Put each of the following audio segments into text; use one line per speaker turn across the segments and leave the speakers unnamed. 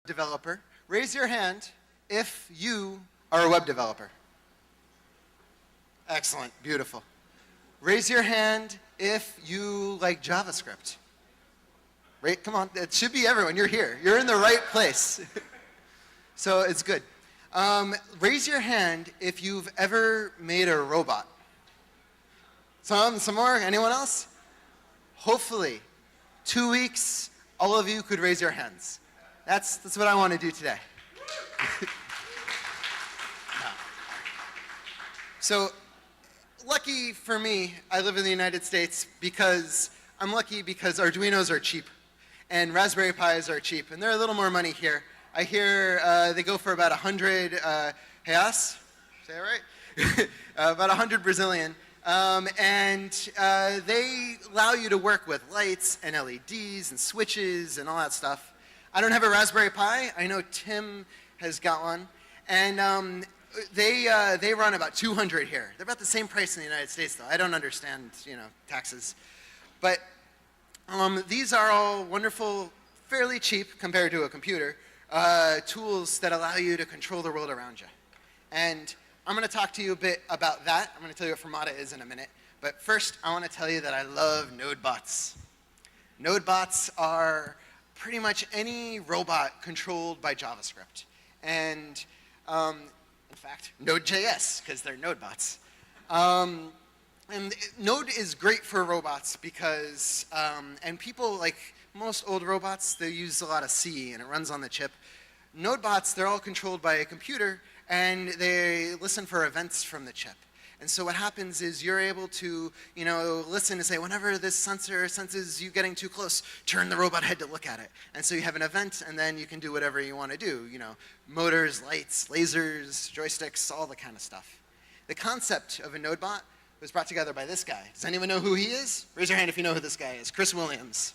developer. Raise your hand if you are a web developer. Excellent, beautiful. Raise your hand if you like JavaScript. Right, come on, it should be everyone, you're here. You're in the right place. So it's good. Raise your hand if you've ever made a robot. Some more, anyone else? Hopefully, 2 weeks, all of you could raise your hands. That's what I want to do today. So, lucky for me, I live in the United States because I'm lucky because Arduinos are cheap and Raspberry Pis are cheap, and they're a little more money here. I hear they go for about 100 reais, say that right? About 100 Brazilian. And they allow you to work with lights and LEDs and switches and all that stuff. I don't have a Raspberry Pi. I know Tim has got one. And they run about 200 here. They're about the same price in the United States, though. I don't understand, taxes. But these are all wonderful, fairly cheap compared to a computer, tools that allow you to control the world around you. And I'm going to talk to you a bit about that. I'm going to tell you what Firmata is in a minute. But first, I want to tell you that I love nodebots. Nodebots are pretty much any robot controlled by JavaScript. And in fact, Node.js, because they're nodebots. And Node is great for robots because, and people, like most old robots, they use a lot of C and it runs on the chip. Nodebots, they're all controlled by a computer and they listen for events from the chip. And so what happens is you're able to, listen and say, whenever this sensor senses you getting too close, turn the robot head to look at it. And so you have an event, and then you can do whatever you want to do. Motors, lights, lasers, joysticks, all the kind of stuff. The concept of a nodebot was brought together by this guy. Does anyone know who he is? Raise your hand if you know who this guy is. Chris Williams.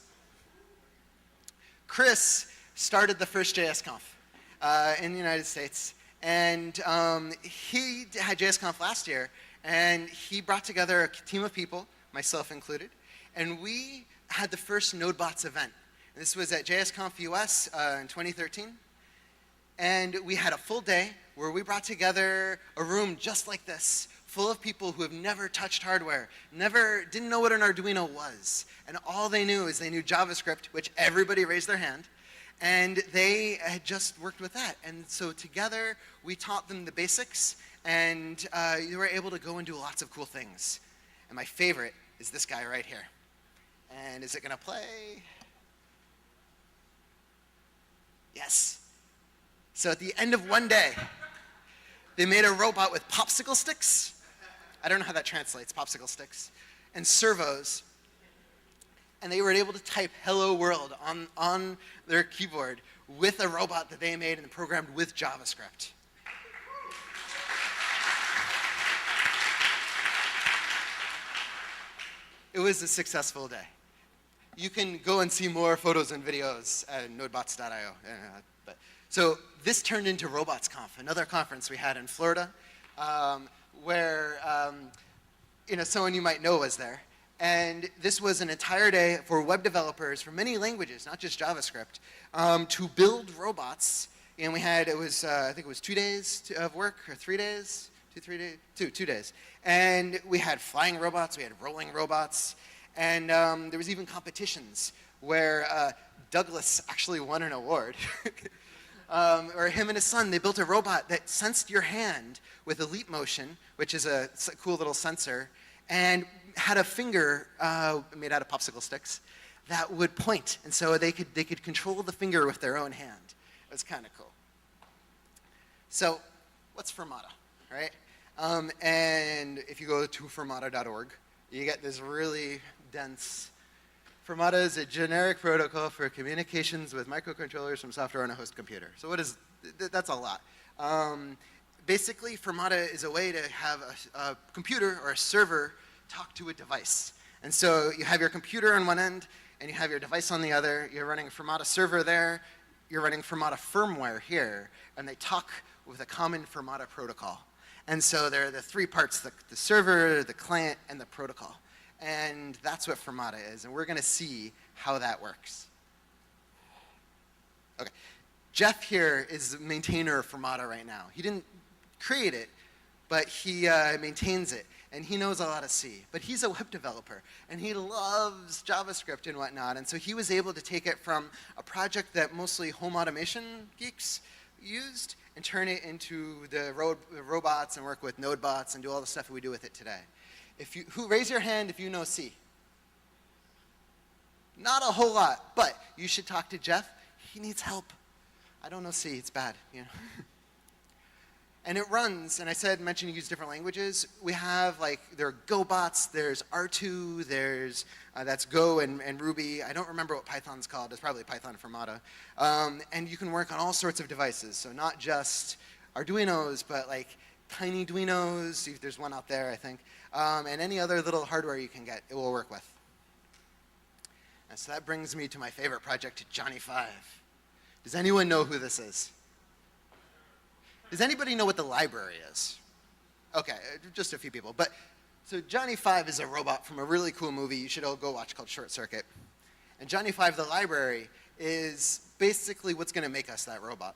Chris started the first JSconf in the United States. And he had JSconf last year, and he brought together a team of people, myself included, and we had the first NodeBots event. And this was at JSconf US in 2013. And we had a full day where we brought together a room just like this, full of people who have never touched hardware, didn't know what an Arduino was. And all they knew is they knew JavaScript, which everybody raised their hand. And they had just worked with that. And so together, we taught them the basics, and they were able to go and do lots of cool things. And my favorite is this guy right here. And is it going to play? Yes. So at the end of one day, they made a robot with popsicle sticks. I don't know how that translates, popsicle sticks. And servos. And they were able to type "Hello World" on their keyboard with a robot that they made and programmed with JavaScript. It was a successful day. You can go and see more photos and videos at nodebots.io. So this turned into RobotsConf, another conference we had in Florida, where someone you might know was there. And this was an entire day for web developers from many languages, not just JavaScript, to build robots. And we had, I think it was 2 days of work, or 3 days, 2 days. And we had flying robots, we had rolling robots, and there was even competitions where Douglas actually won an award. Or him and his son, they built a robot that sensed your hand with a leap motion, which is a cool little sensor, and had a finger made out of popsicle sticks that would point. And so they could control the finger with their own hand. It was kind of cool. So what's Firmata, right? And if you go to firmata.org, you get this really dense. Firmata is a generic protocol for communications with microcontrollers from software on a host computer. So that's a lot. Basically, Firmata is a way to have a computer or a server talk to a device. And so you have your computer on one end, and you have your device on the other. You're running a Firmata server there. You're running Firmata firmware here. And they talk with a common Firmata protocol. And so there are the three parts, the server, the client, and the protocol. And that's what Firmata is. And we're going to see how that works. Okay. Jeff here is the maintainer of Firmata right now. He didn't create it, but he maintains it. And he knows a lot of C. But he's a web developer, and he loves JavaScript and whatnot. And so he was able to take it from a project that mostly home automation geeks used and turn it into the robots and work with node bots and do all the stuff we do with it today. Raise your hand if you know C? Not a whole lot, but you should talk to Jeff. He needs help. I don't know C, it's bad. You know? And it runs, and I mentioned you use different languages. We have, there are Go bots, there's R2, there's, that's Go and Ruby. I don't remember what Python's called. It's probably Python Firmata. And you can work on all sorts of devices, so not just Arduinos, but tiny Duinos. There's one out there, I think. And any other little hardware you can get, it will work with. And so that brings me to my favorite project, Johnny 5. Does anyone know who this is? Does anybody know what the library is? Okay, just a few people. So Johnny 5 is a robot from a really cool movie you should all go watch called Short Circuit. And Johnny 5, the library, is basically what's going to make us that robot.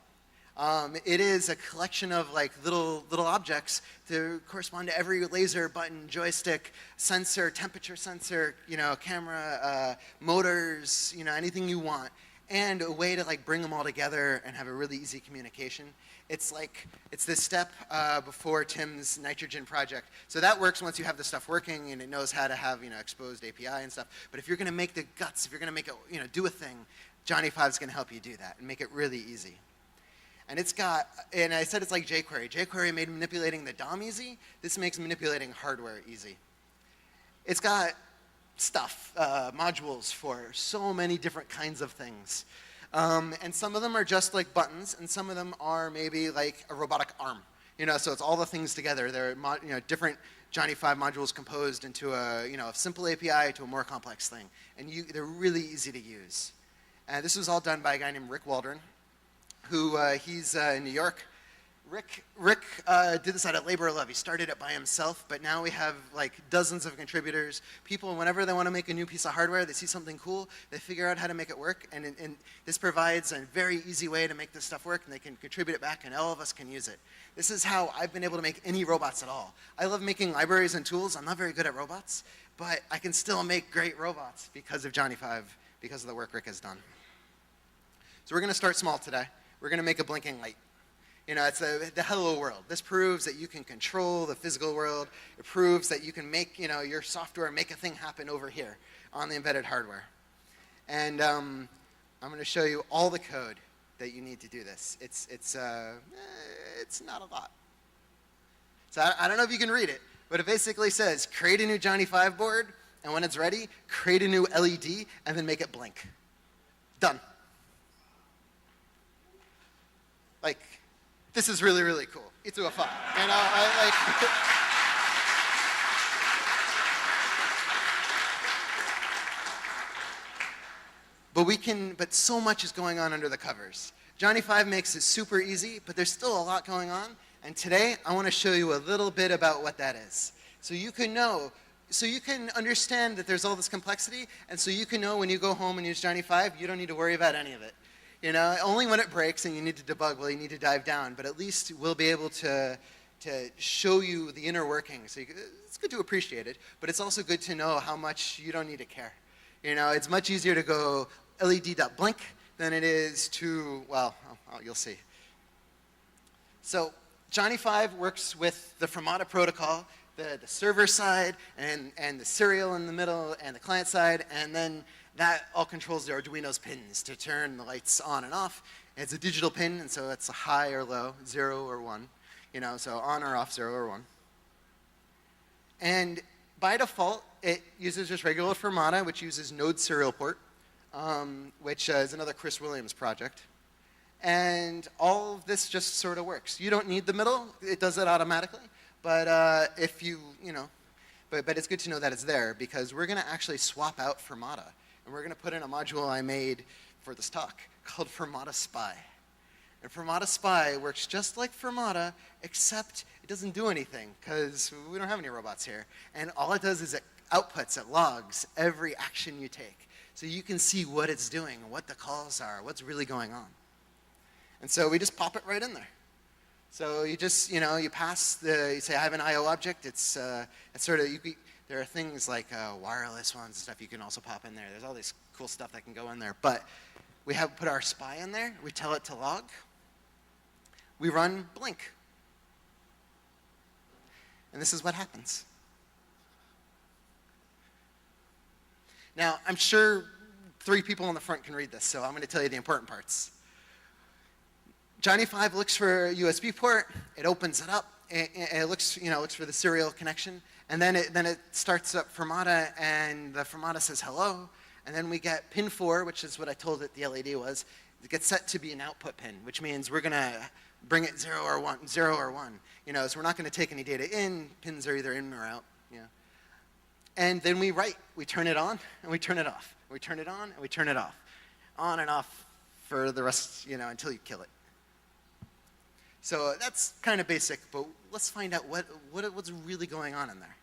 It is a collection of little objects to correspond to every laser, button, joystick, sensor, temperature sensor, camera, motors, anything you want, and a way to bring them all together and have a really easy communication. It's this step before Tim's nitrogen project. So that works once you have the stuff working and it knows how to have exposed API and stuff. But if you're going to make the guts, if you're going to make it do a thing, Johnny 5 is going to help you do that and make it really easy. And and I said it's like jQuery. jQuery made manipulating the DOM easy. This makes manipulating hardware easy. It's got stuff, modules for so many different kinds of things. And some of them are just like buttons, and some of them are maybe like a robotic arm. So it's all the things together. They're different Johnny 5 modules composed into a simple API to a more complex thing. And they're really easy to use. And this was all done by a guy named Rick Waldron, who he's in New York. Rick did this out of labor of love. He started it by himself, but now we have dozens of contributors. People, whenever they want to make a new piece of hardware, they see something cool, they figure out how to make it work, and this provides a very easy way to make this stuff work, and they can contribute it back, and all of us can use it. This is how I've been able to make any robots at all. I love making libraries and tools. I'm not very good at robots, but I can still make great robots because of Johnny 5, because of the work Rick has done. So we're going to start small today. We're going to make a blinking light. It's the hello world. This proves that you can control the physical world. It proves that you can make, your software make a thing happen over here on the embedded hardware. And I'm going to show you all the code that you need to do this. It's not a lot. So I don't know if you can read it, but it basically says, create a new Johnny 5 board, and when it's ready, create a new LED, and then make it blink. Done. This is really, really cool. It's a fun. But so much is going on under the covers. Johnny 5 makes it super easy, but there's still a lot going on. And today, I want to show you a little bit about what that is. So you can understand that there's all this complexity, and so you can know when you go home and use Johnny 5, you don't need to worry about any of it. Only when it breaks and you need to debug will you need to dive down, but at least we'll be able to show you the inner workings. So it's good to appreciate it, but it's also good to know how much you don't need to care. It's much easier to go LED.blink than it is to, you'll see. So Johnny 5 works with the Firmata protocol, the server side, and the serial in the middle, and the client side, and then that all controls the Arduino's pins to turn the lights on and off. It's a digital pin, and so it's a high or low, 0 or 1. So on or off, 0 or 1. And by default, it uses just regular Firmata, which uses Node Serial Port, which is another Chris Williams project. And all of this just sort of works. You don't need the middle. It does it automatically. But but it's good to know that it's there, because we're going to actually swap out Firmata. And we're going to put in a module I made for this talk called Firmata Spy. And Firmata Spy works just like Firmata, except it doesn't do anything, because we don't have any robots here. And all it does is it outputs, it logs every action you take. So you can see what it's doing, what the calls are, what's really going on. And so we just pop it right in there. So you just, you pass you say, I have an I/O object. It's sort of, there are things like wireless ones and stuff you can also pop in there. There's all this cool stuff that can go in there. But we have put our spy in there. We tell it to log. We run blink. And this is what happens. Now, I'm sure 3 people in the front can read this, so I'm going to tell you the important parts. Johnny 5 looks for a USB port. It opens it up. It looks, looks for the serial connection, and then it starts up Firmata, and the Firmata says hello, and then we get pin 4, which is what I told it the LED was. It gets set to be an output pin, which means we're going to bring it 0 or 1, 0 or 1. So we're not going to take any data in. Pins are either in or out. And then we write. We turn it on, and we turn it off. We turn it on, and we turn it off. On and off for the rest, until you kill it. So that's kind of basic, but let's find out what's really going on in there.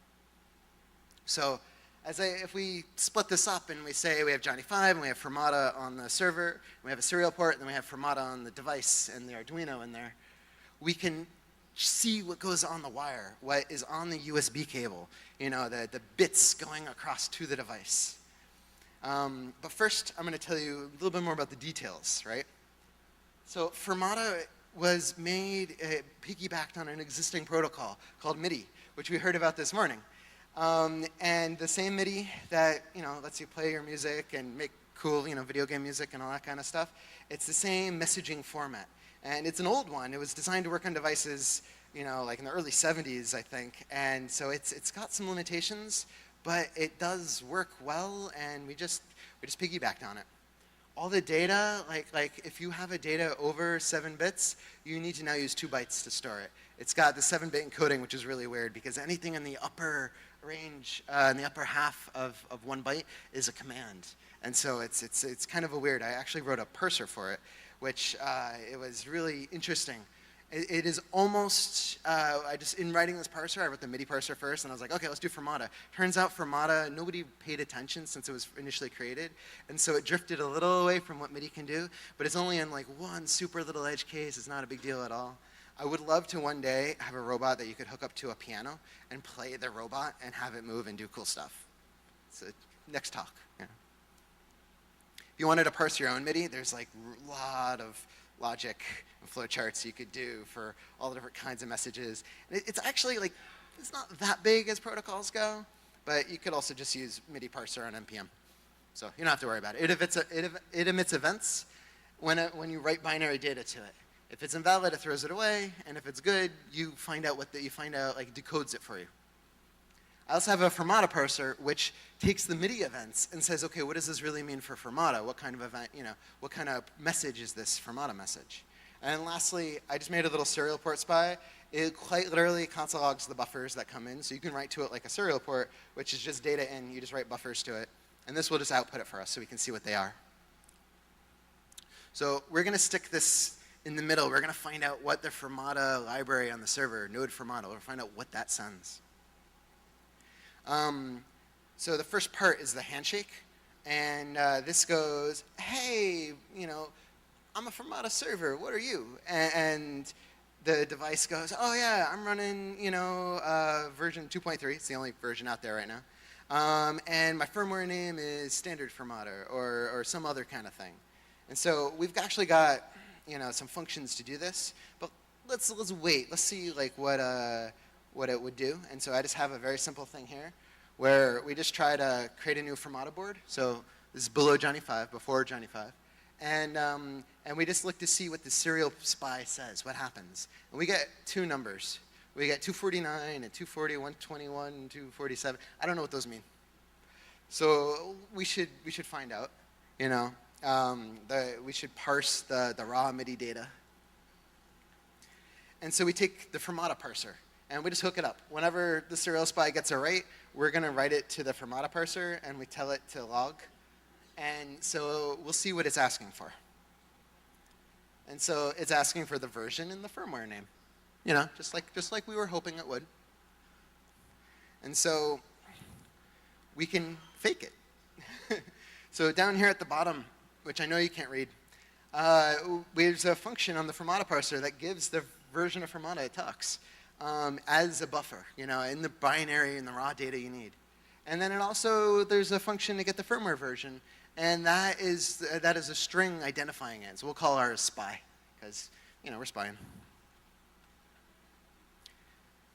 So if we split this up and we say we have Johnny 5, and we have Firmata on the server, and we have a serial port, and then we have Firmata on the device and the Arduino in there, we can see what goes on the wire, what is on the USB cable, the bits going across to the device. But first, I'm going to tell you a little bit more about the details, right? So Firmata was made, piggybacked on an existing protocol called MIDI, which we heard about this morning. And the same MIDI that, lets you play your music and make cool, video game music and all that kind of stuff, it's the same messaging format. And it's an old one. It was designed to work on devices, like in the early 70s, I think. And so it's got some limitations, but it does work well, and we just piggybacked on it. All the data, like if you have a data over 7 bits, you need to now use 2 bytes to store it. It's got the 7-bit encoding, which is really weird, because anything in the upper range, in the upper half of 1 byte is a command. And so it's kind of a weird. I actually wrote a parser for it, which it was really interesting. It is almost, in writing this parser, I wrote the MIDI parser first, and I was like, okay, let's do Firmata. Turns out Firmata, nobody paid attention since it was initially created, and so it drifted a little away from what MIDI can do, but it's only in like one super little edge case. It's not a big deal at all. I would love to one day have a robot that you could hook up to a piano and play the robot and have it move and do cool stuff. So next talk. Yeah. If you wanted to parse your own MIDI, there's like a lot of logic and flowcharts you could do for all the different kinds of messages. And it's actually like, it's not that big as protocols go, but you could also just use MIDI parser on NPM. So you don't have to worry about it. It emits events when you write binary data to it. If it's invalid, it throws it away, and if it's good, you find out like decodes it for you. I also have a Firmata parser, which takes the MIDI events and says, okay, what does this really mean for Firmata? What kind of event, what kind of message is this Firmata message? And lastly, I just made a little serial port spy. It quite literally console logs the buffers that come in, so you can write to it like a serial port, which is just data in, you just write buffers to it, and this will just output it for us so we can see what they are. So we're going to stick this in the middle. We're going to find out what the Firmata library on the server, node Firmata, we'll find out what that sends. So the first part is the handshake, and this goes, hey, I'm a Firmata server, what are you? And the device goes, oh yeah, I'm running, version 2.3, it's the only version out there right now. And my firmware name is standard Firmata, or some other kind of thing. And so we've actually got, some functions to do this, but let's wait, let's see like what it would do. And so I just have a very simple thing here, where we just try to create a new Firmata board. So this is below Johnny 5, before Johnny 5. And we just look to see what the serial spy says, what happens. And we get 2 numbers. We get 249 and 240, 121, 247. I don't know what those mean. So we should find out, we should parse the raw MIDI data. And so we take the Firmata parser, and we just hook it up. Whenever the serial spy gets a write, we're going to write it to the Firmata parser, and we tell it to log. And so we'll see what it's asking for. And so it's asking for the version and the firmware name, just like we were hoping it would. And so we can fake it. So down here at the bottom, which I know you can't read, There's a function on the Firmata parser that gives the version of Firmata it talks as a buffer, in the binary and the raw data you need. And then there's a function to get the firmware version, and that is a string identifying it. So we'll call ours spy, because we're spying.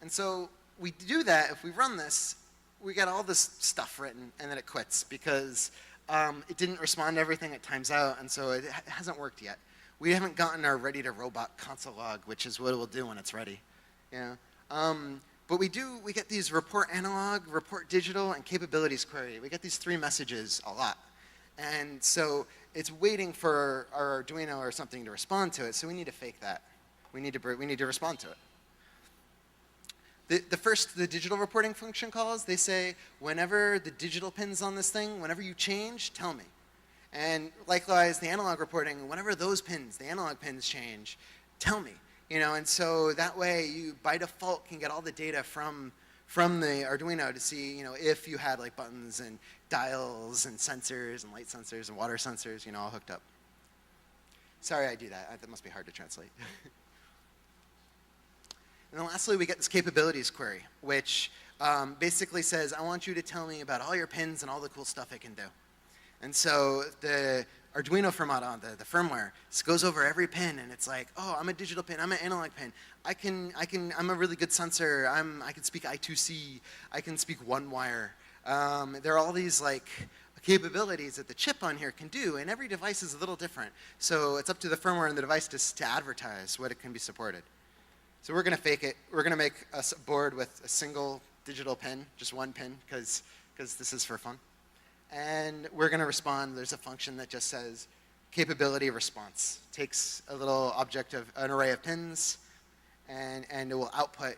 And so we do that. If we run this, we get all this stuff written, and then it quits because it didn't respond to everything. It times out, and so it hasn't worked yet. We haven't gotten our ready to robot console log, which is what it will do when it's ready. But we get these report analog, report digital, and capabilities query. We get these 3 messages a lot. And so it's waiting for our Arduino or something to respond to it, so we need to fake that. We need to respond to it. The digital reporting function calls, they say, whenever the digital pin's on this thing, whenever you change, tell me. And likewise, the analog reporting, whenever those pins, the analog pins change, tell me. And so that way you, by default, can get all the data from the Arduino to see, if you had like buttons and dials and sensors and light sensors and water sensors, all hooked up. Sorry I do that. That must be hard to translate. And then lastly, we get this capabilities query, which basically says, I want you to tell me about all your pins and all the cool stuff it can do. And so the Arduino Firmata, the firmware, goes over every pin, and it's like, oh, I'm a digital pin, I'm an analog pin. I'm a really good sensor. I can speak I2C. I can speak one wire. There are all these like capabilities that the chip on here can do, and every device is a little different. So it's up to the firmware and the device to advertise what it can be supported. So we're going to fake it. We're going to make a board with a single digital pin, just one pin, because this is for fun. And we're going to respond. There's a function that just says capability response. Takes a little object of an array of pins, and it will output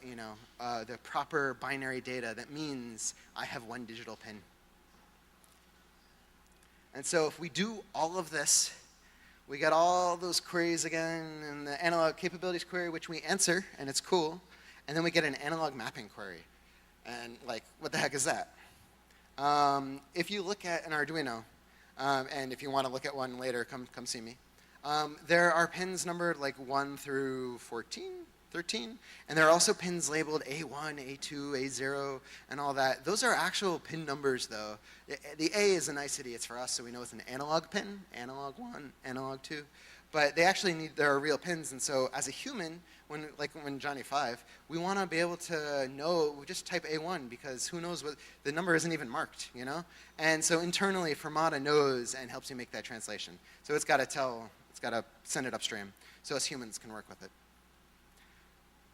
the proper binary data that means I have one digital pin. And so if we do all of this, we get all those queries again, and the analog capabilities query, which we answer, and it's cool. And then we get an analog mapping query. And like, what the heck is that? If you look at an Arduino, and if you want to look at one later, come see me. There are pins numbered like 1 through 14, 13, and there are also pins labeled A1, A2, A0, and all that. Those are actual pin numbers, though. The A is a nicety. It's for us, so we know it's an analog pin, analog 1, analog 2. But they actually there are real pins, and so as a human, when Johnny 5, we want to be able to know, we just type A1 because who knows what, the number isn't even marked, And so internally, Firmata knows and helps you make that translation. So it's got to send it upstream so us humans can work with it.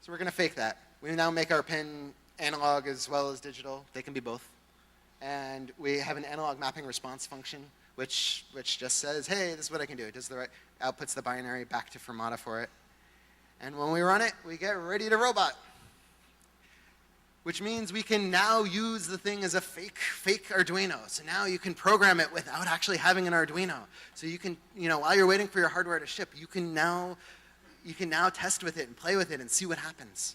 So we're going to fake that. We now make our pin analog as well as digital. They can be both. And we have an analog mapping response function, which just says, hey, this is what I can do. It does outputs the binary back to Firmata for it. And when we run it, we get ready to robot, which means we can now use the thing as a fake Arduino. So now you can program it without actually having an Arduino. So you can, while you're waiting for your hardware to ship, you can now test with it and play with it and see what happens.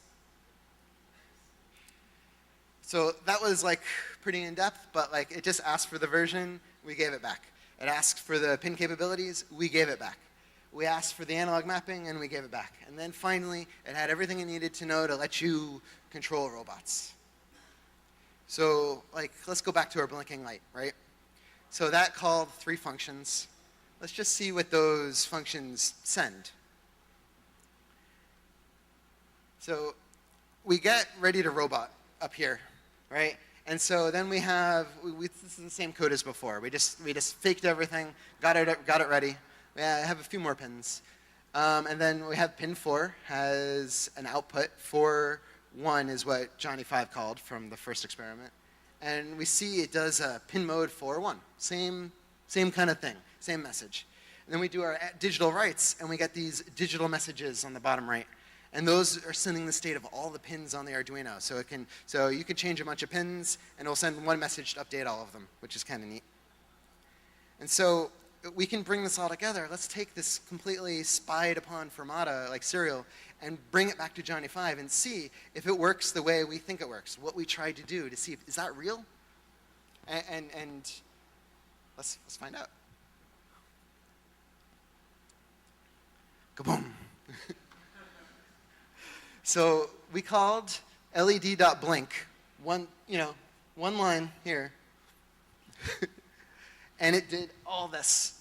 So that was like pretty in-depth, but like it just asked for the version, we gave it back. It asked for the pin capabilities, we gave it back. We asked for the analog mapping, and we gave it back. And then finally, it had everything it needed to know to let you control robots. So like, let's go back to our blinking light, right? So that called 3 functions. Let's just see what those functions send. So we get ready to robot up here, right? And so then we have, this is the same code as before. We just faked everything, got it ready. I have a few more pins. And then we have pin 4 has an output. 4.1 is what Johnny 5 called from the first experiment. And we see it does a pin mode 4.1. Same kind of thing, same message. And then we do our digital writes, and we get these digital messages on the bottom right. And those are sending the state of all the pins on the Arduino. So you can change a bunch of pins, and it'll send one message to update all of them, which is kind of neat. And so we can bring this all together. Let's take this completely spied upon Firmata, like serial, and bring it back to Johnny 5 and see if it works the way we think it works, what we tried to do to see is that real? And let's find out. Kaboom. So we called LED.blink, one line here, and it did all this.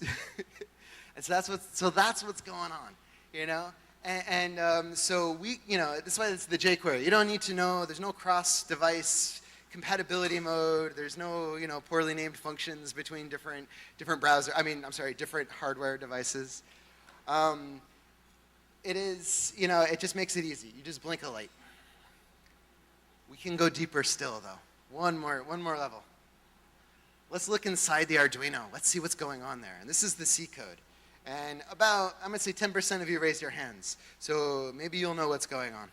And so that's what's going on, so we, that's why it's the jQuery. You don't need to know. There's no cross-device compatibility mode. There's no, poorly named functions between different different hardware devices. It just makes it easy. You just blink a light. We can go deeper still, though. One more level. Let's look inside the Arduino. Let's see what's going on there. And this is the C code. And I'm going to say 10% of you raised your hands. So maybe you'll know what's going on.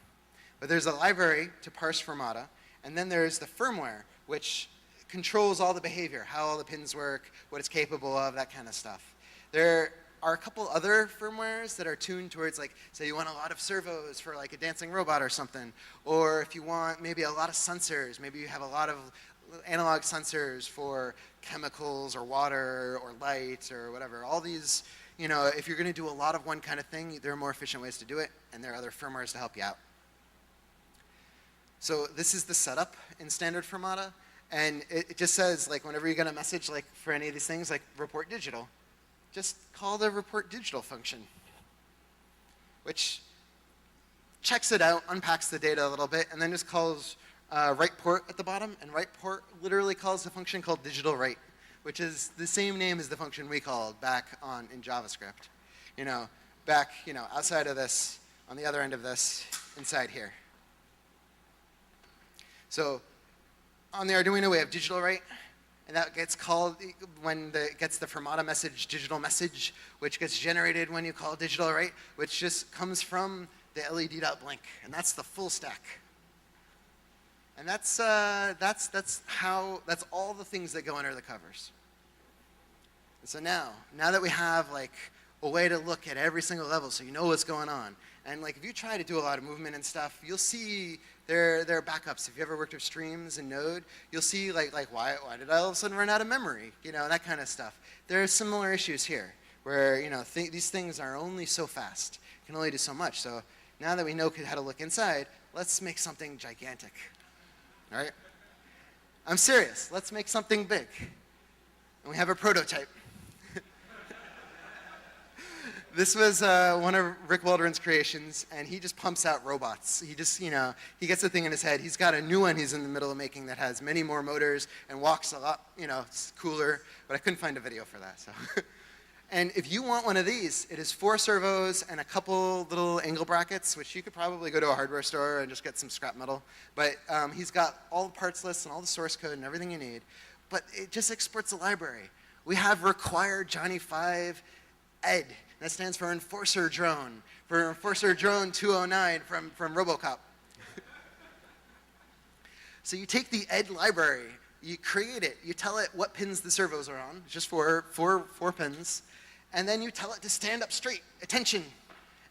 But there's a library to parse Firmata. And then there's the firmware, which controls all the behavior, how all the pins work, what it's capable of, that kind of stuff. There are a couple other firmwares that are tuned towards, like, say you want a lot of servos for like a dancing robot or something. Or if you want maybe a lot of sensors, maybe you have a lot of analog sensors for chemicals or water or light or whatever. All these, if you're going to do a lot of one kind of thing, there are more efficient ways to do it, and there are other firmwares to help you out. So this is the setup in standard Firmata, and it just says, like, whenever you get a message, like, for any of these things, like report digital, just call the report digital function, which checks it out, unpacks the data a little bit, and then just calls write port at the bottom, and write port literally calls a function called digital write, which is the same name as the function we called back in JavaScript. Back, outside of this, on the other end of this, inside here. So on the Arduino, we have digital write, and that gets called when it gets the Firmata message, digital message, which gets generated when you call digital write, which just comes from the LED.blink, and that's the full stack. And that's all the things that go under the covers. And so now that we have like a way to look at every single level so you know what's going on, and like if you try to do a lot of movement and stuff, you'll see there are backups. If you ever worked with streams in Node, you'll see like why did I all of a sudden run out of memory? That kind of stuff. There are similar issues here where these things are only so fast, can only do so much. So now that we know how to look inside, let's make something gigantic. All right? I'm serious. Let's make something big. And we have a prototype. This was one of Rick Waldron's creations, and he just pumps out robots. He just, he gets the thing in his head. He's got a new one he's in the middle of making that has many more motors and walks a lot, it's cooler, but I couldn't find a video for that, so. And if you want one of these, it is 4 servos and a couple little angle brackets, which you could probably go to a hardware store and just get some scrap metal. But he's got all the parts lists and all the source code and everything you need. But it just exports a library. We have required Johnny 5 ED. That stands for Enforcer Drone, for Enforcer Drone 209 from RoboCop. So you take the ED library, you create it, you tell it what pins the servos are on, just four pins, and then you tell it to stand up straight, attention,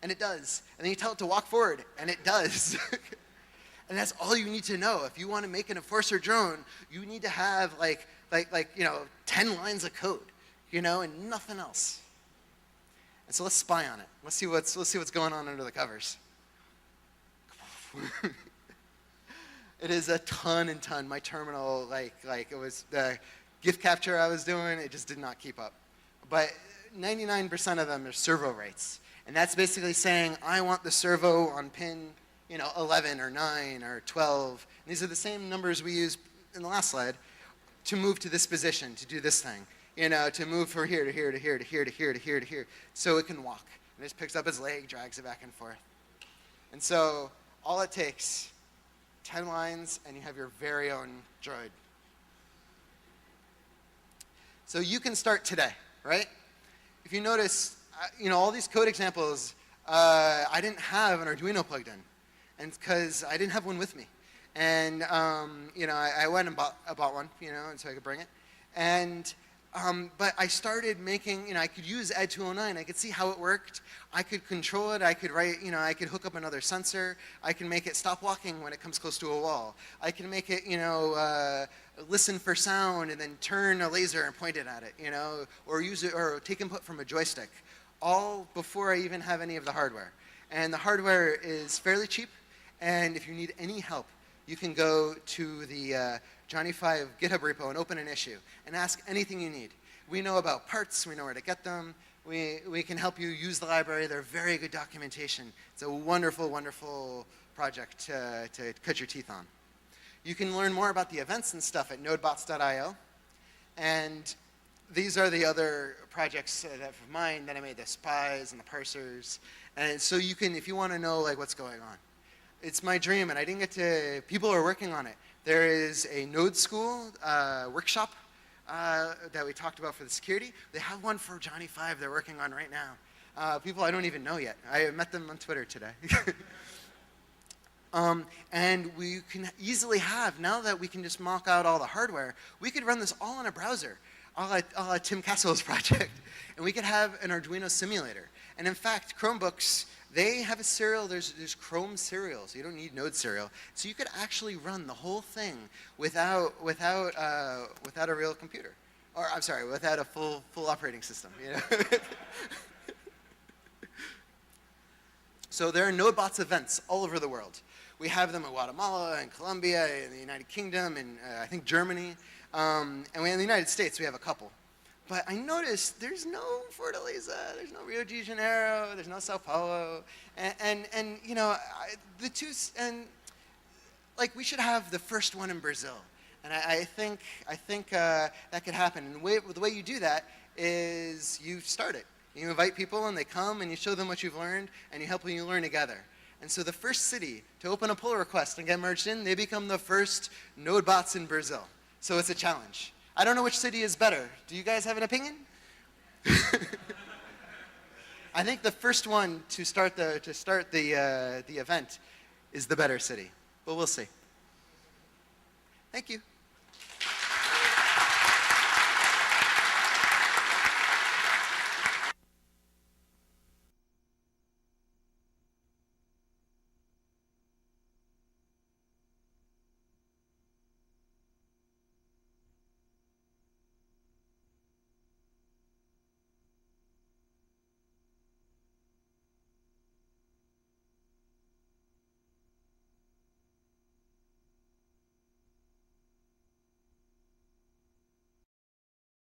and it does. And then you tell it to walk forward, and it does. And that's all you need to know. If you want to make an Enforcer drone, you need to have like 10 lines of code, and nothing else. And so let's spy on it. Let's see what's going on under the covers. It is a ton and ton. My terminal, like it was the gift capture I was doing, it just did not keep up. But 99% of them are servo writes. And that's basically saying, I want the servo on pin 11 or 9 or 12. And these are the same numbers we used in the last slide to move to this position, to do this thing. To move from here to here to here to here to here to here to here, so it can walk. And it just picks up its leg, drags it back and forth. And so all it takes, 10 lines, and you have your very own droid. So you can start today, right? If you notice, all these code examples, I didn't have an Arduino plugged in, and because I didn't have one with me. And I went and bought one, and so I could bring it. And but I started making, I could use ED 209. I could see how it worked. I could control it. I could write, I could hook up another sensor. I can make it stop walking when it comes close to a wall. I can make it, listen for sound and then turn a laser and point it at it, or use it, or take input from a joystick. all before I even have any of the hardware. And the hardware is fairly cheap, and if you need any help, you can go to the Johnny5 GitHub repo and open an issue and ask anything you need. We know about parts, we know where to get them, we can help you use the library. They're very good documentation. It's a wonderful, wonderful project to cut your teeth on. You can learn more about the events and stuff at nodebots.io. And these are the other projects of mine that I made, the spies and the parsers. And so you can, if you want to know like what's going on. It's my dream, and I didn't get to, people are working on it. There is a Node School workshop that we talked about for the security. They have one for Johnny5 they're working on right now. People I don't even know yet. I met them on Twitter today. And we can easily have, now that we can just mock out all the hardware, we could run this all in a browser, all like Tim Castle's project. And we could have an Arduino simulator. And in fact, Chromebooks, they have a serial, there's Chrome serial, so you don't need Node serial. So you could actually run the whole thing without a real computer. Or, I'm sorry, without a full operating system. You know? So there are NodeBots events all over the world. We have them in Guatemala and Colombia, in the United Kingdom, and I think Germany. And in the United States, we have a couple. But I noticed there's no Fortaleza, there's no Rio de Janeiro, there's no Sao Paulo. And you know, like we should have the first one in Brazil. And I think that could happen. And the way you do that is you start it. You invite people and they come and you show them what you've learned and you help them learn together. And so the first city to open a pull request and get merged in, they become the first NodeBots in Brazil. So it's a challenge. I don't know which city is better. Do you guys have an opinion? I think the first one to start the event is the better city, but we'll see. Thank you.